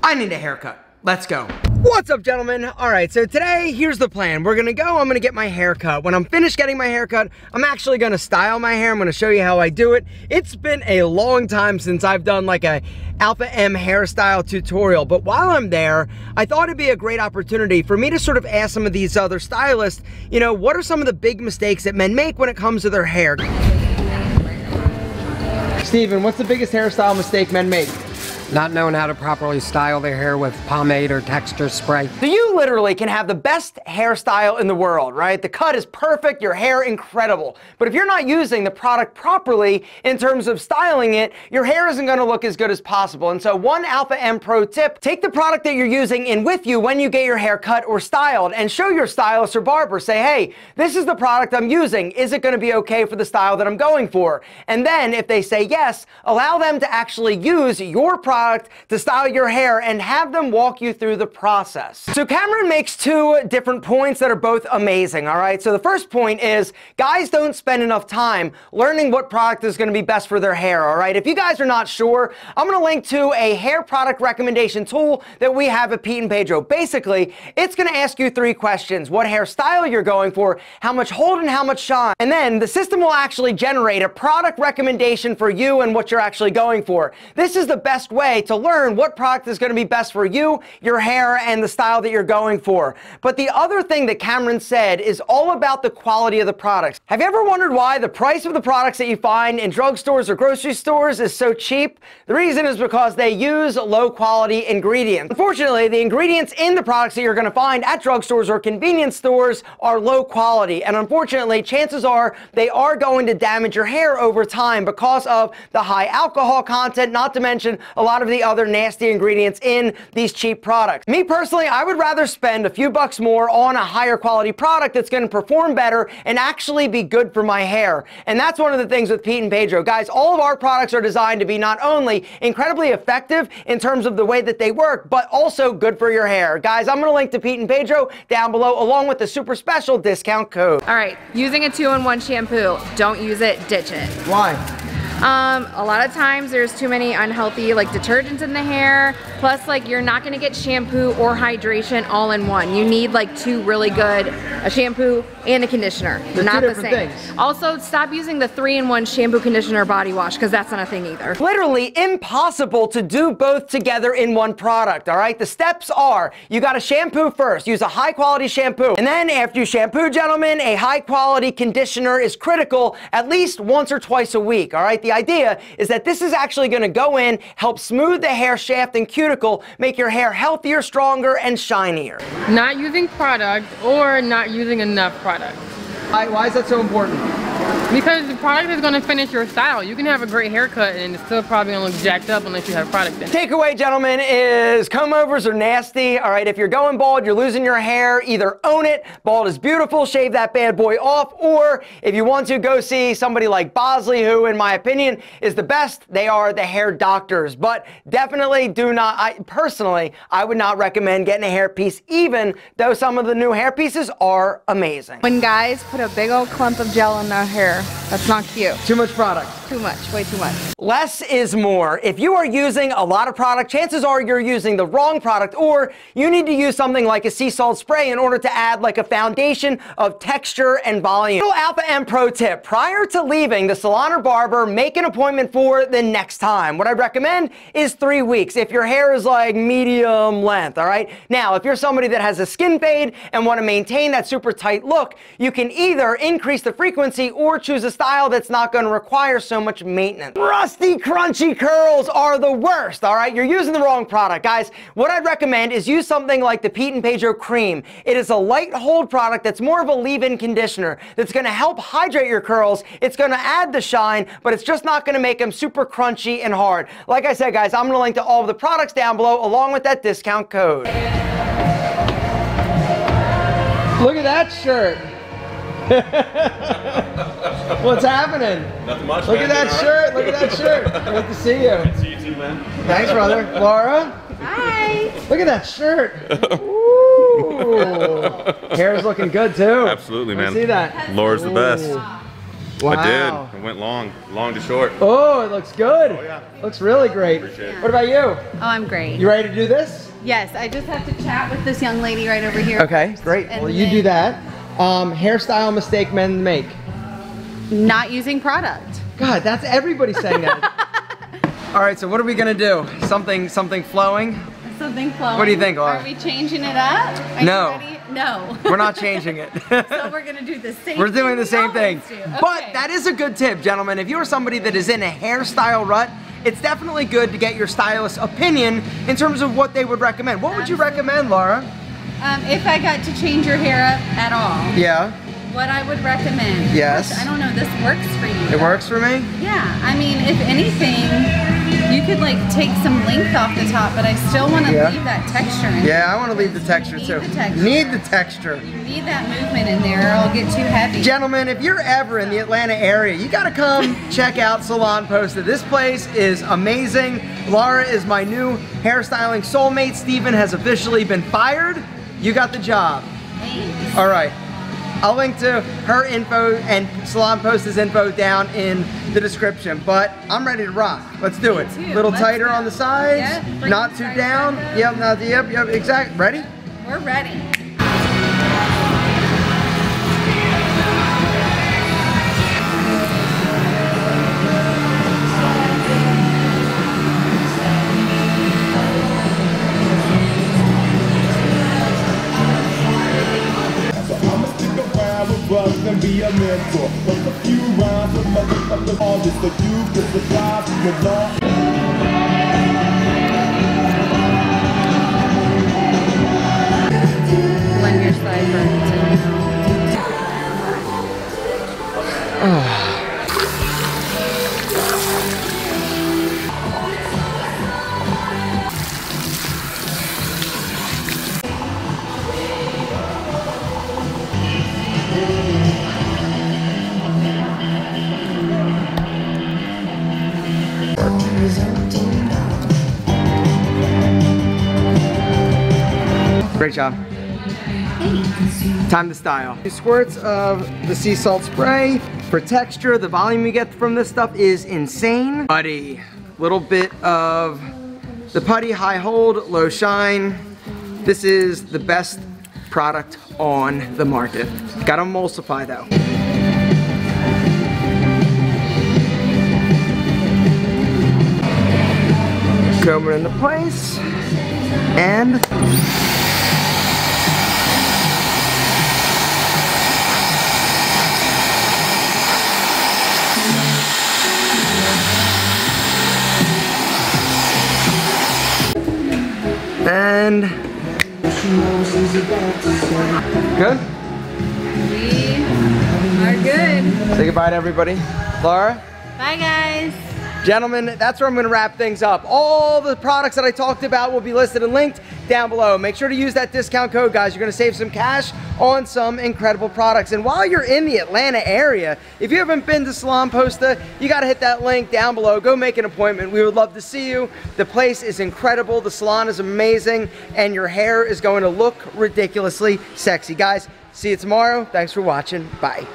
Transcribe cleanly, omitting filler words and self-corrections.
I need a haircut. Let's go. What's up, gentlemen? All right, so today, here's the plan. We're gonna go, I'm gonna get my hair cut. When I'm finished getting my hair cut, I'm actually gonna style my hair. I'm gonna show you how I do it. It's been a long time since I've done like a Alpha M hairstyle tutorial, but while I'm there, I thought it'd be a great opportunity for me to sort of ask some of these other stylists, you know, what are some of the big mistakes that men make when it comes to their hair? Steven, what's the biggest hairstyle mistake men make? Not knowing how to properly style their hair with pomade or texture spray. So you literally can have the best hairstyle in the world, right? The cut is perfect, your hair incredible. But if you're not using the product properly in terms of styling it, your hair isn't gonna look as good as possible. And so one Alpha M pro tip, take the product that you're using in with you when you get your hair cut or styled and show your stylist or barber. Say, hey, this is the product I'm using. Is it gonna be okay for the style that I'm going for? And then if they say yes, allow them to actually use your product to style your hair and have them walk you through the process. So Cameron makes two different points that are both amazing, all right? So the first point is guys don't spend enough time learning what product is gonna be best for their hair, all right? If you guys are not sure, I'm gonna link to a hair product recommendation tool that we have at Pete and Pedro. Basically, it's gonna ask you 3 questions: what hairstyle you're going for, how much hold and how much shine, and then the system will actually generate a product recommendation for you and what you're actually going for. This is the best way to learn what product is going to be best for you, your hair, and the style that you're going for. But the other thing that Cameron said is all about the quality of the products. Have you ever wondered why the price of the products that you find in drugstores or grocery stores is so cheap? The reason is because they use low quality ingredients. Unfortunately, the ingredients in the products that you're going to find at drugstores or convenience stores are low quality, and unfortunately, chances are they are going to damage your hair over time because of the high alcohol content, not to mention a lot of the other nasty ingredients in these cheap products. Me personally, I would rather spend a few bucks more on a higher quality product that's going to perform better and actually be good for my hair. And that's one of the things with Pete and Pedro. Guys, all of our products are designed to be not only incredibly effective in terms of the way that they work, but also good for your hair. Guys, I'm going to link to Pete and Pedro down below along with the super special discount code. All right, using a 2-in-1 shampoo. Don't use it, ditch it. Why? A lot of times there's too many unhealthy like detergents in the hair, plus like you're not gonna get shampoo or hydration all in one. You need like 2 really good, a shampoo and a conditioner. They're not the same. Things. Also, stop using the 3-in-1 shampoo, conditioner, body wash, because that's not a thing either. Literally impossible to do both together in one product, all right? The steps are, you gotta shampoo first, use a high quality shampoo. And then after you shampoo, gentlemen, a high quality conditioner is critical at least once or twice a week, all right? The idea is that this is actually gonna go in, help smooth the hair shaft and cuticle, make your hair healthier, stronger, and shinier. Not using product or not using enough product. Why is that so important? Because the product is going to finish your style. You can have a great haircut and it's still probably going to look jacked up unless you have product in it. Takeaway, gentlemen, is comb overs are nasty. All right, if you're going bald, you're losing your hair, either own it, bald is beautiful, shave that bad boy off, or if you want to, go see somebody like Bosley, who in my opinion is the best. They are the hair doctors, but definitely do not, I would not recommend getting a hair piece, even though some of the new hair pieces are amazing. When guys put a big old clump of gel in their hair, that's not cute. Too much product. Too much, way too much. Less is more. If you are using a lot of product, chances are you're using the wrong product, or you need to use something like a sea salt spray in order to add like a foundation of texture and volume. Little Alpha M pro tip: prior to leaving the salon or barber, make an appointment for the next time. What I recommend is 3 weeks if your hair is like medium length, all right? Now, if you're somebody that has a skin fade and want to maintain that super tight look, you can either increase the frequency or choose a style that's not going to require so much maintenance. Rusty, crunchy curls are the worst, all right? You're using the wrong product. Guys, what I'd recommend is use something like the Pete and Pedro Cream. It is a light hold product that's more of a leave-in conditioner that's going to help hydrate your curls. It's going to add the shine, but it's just not going to make them super crunchy and hard. Like I said, guys, I'm going to link to all of the products down below along with that discount code. Look at that shirt. What's happening? Nothing much. Look at that shirt. Look at that shirt. Good to see you. Good to see you too, man. Thanks, brother. Laura? Hi. Look at that shirt. Ooh. Hair's looking good too. Absolutely, man. See that? Laura's the best. Wow. I did. I went long to short. Oh, it looks good. Oh, yeah. Looks really great. Appreciate it. What about you? Oh, I'm great. You ready to do this? Yes, I just have to chat with this young lady right over here. Okay, first, great. and Well, you then do that. Hairstyle mistake men make. Not using product. God, that's everybody saying that. All right, so what are we gonna do? Something flowing? Something flowing. What do you think, Laura? Are we changing it up? Are No. You ready? No. We're not changing it. So we're gonna do the same. We're doing thing the same we thing. always do. But Okay. that is a good tip, gentlemen. If you're somebody that is in a hairstyle rut, it's definitely good to get your stylist's opinion in terms of what they would recommend. What would you recommend, Laura? If I got to change your hair up at all, Yeah, what I would recommend. Yes. Gosh, I don't know. This works for you. it works for me. Yeah. I mean, if anything, you could like take some length off the top, but I still want to Yeah. leave that texture in. Yeah, I want to leave the texture Need too. the texture. Need the texture. You need that movement in there, or it'll get too heavy. Gentlemen, if you're ever in the Atlanta area, you gotta come check out Salon Posta. This place is amazing. Laura is my new hairstyling soulmate. Steven has officially been fired. You got the job. Thanks. All right. I'll link to her info and Salon Posta's info down in the description, but I'm ready to rock. Let's do it. too. A little Let's tighter go. on the sides, Yeah, bring not the too sides down. back up. Yep, exact. Ready? We're ready. And be a mentor. But a few rhymes with motherfuckers, all this for you to survive with law. Blend your sideburns in. Great job. Time to style. 2 squirts of the sea salt spray. For texture, the volume you get from this stuff is insane. Putty. Little bit of the putty, high hold, low shine. This is the best product on the market. Gotta emulsify though. Comb it into place. And good? We are good. Say goodbye to everybody. Laura? Bye, guys. Gentlemen, that's where I'm gonna wrap things up. All the products that I talked about will be listed and linked down below. Make sure to use that discount code, guys. You're gonna save some cash on some incredible products. And while you're in the Atlanta area, if you haven't been to Salon Posta, you gotta hit that link down below. Go make an appointment. We would love to see you. The place is incredible. The salon is amazing. And your hair is going to look ridiculously sexy. Guys, see you tomorrow. Thanks for watching. Bye.